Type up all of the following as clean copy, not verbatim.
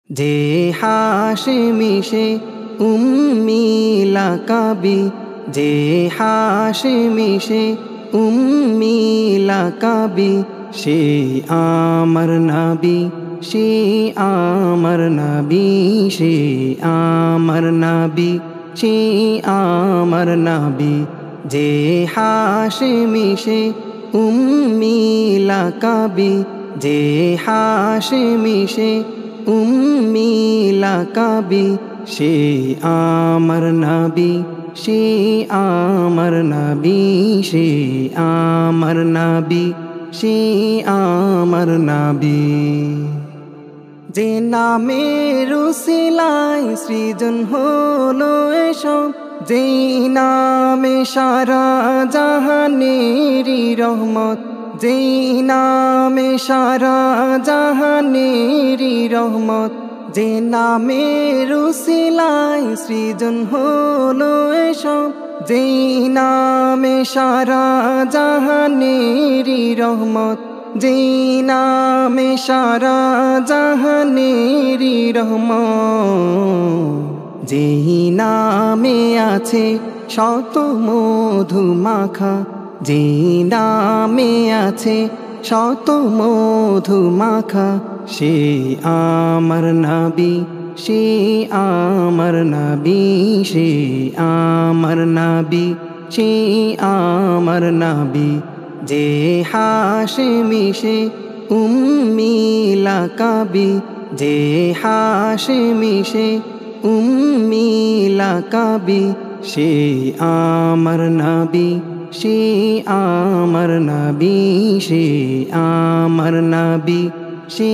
যে হাশেমি সে উম্মি লাকাবি, যে হাশেমি সে উম্মি লাকাবি, সে আমার নবী, সে আমার নবী, সে আমার নবী, সে আমার নবী। যে হাশেমি সে উম্মি লাকাবি, যে হাশেমি সে উম্মি লাকাবি, সে আমার নবী, সে আমার নবী, সে আমার নবী, সে আমার নবী। যে নামের উসিলায় সৃজন হলো এসব, যেই নামে সারা জাহানেরই রহমত, যেই নামে সারা জাহানেরই রহমত, যে নামের উসিলায় সৃজন হলো এসব, যেই নামে সারা জাহানেরই রহমত, যেই নামে সারা জাহানেরই রহমত। যেই নামে আছে শত মধু মাখা, যেই নামে আছে শত মধু মাখা, সে আমার নবী, সে আমার নবী, সে আমার নবী, সে আমার নবী। যে হাশেমি সে উম্মি লাকাবি, যে হাশেমি সে উম্মি লাকাবি, সে আমার নবী, সে আমার নবী, সে আমার নবী, সে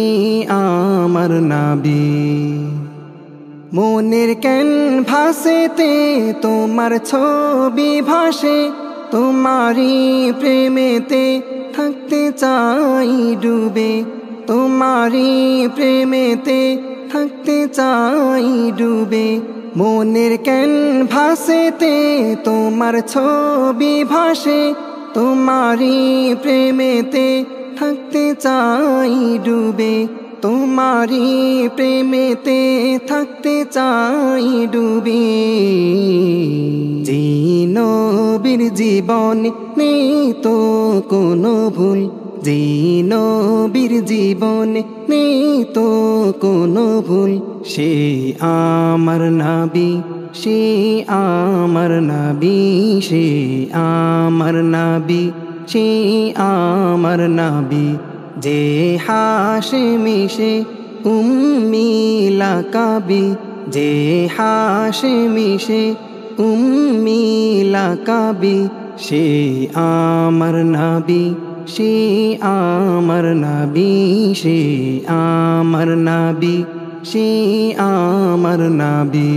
আমার নবী। মনের ক্যানভাসেতে তোমার ছবি ভাসে, তোমারই প্রেমেতে থাকতে চাই ডুবে, তোমারই প্রেমেতে থাকতে চাই ডুবে। মনের ক্যানভাসেতে তোমার ছবি ভাসে, তোমারই প্রেমেতে থাকতে চাই ডুবে, তোমারই প্রেমেতে থাকতে চাই ডুবে। যে নবীর জীবন নেই তো কোনো ভুল, যে নবীর জীবন নেই তো কোনো ভুল, সে আমার নবী, সে আমার নবী, সে আমার নবী, সে আমার নবী। যে হাশেমি সে উম্মি লাকাবি, যে হাশেমি সে উম্মি লাকাবি, সে আমার নবী, সে আমার নবী, সে আমার নবী, সে আমার নবী।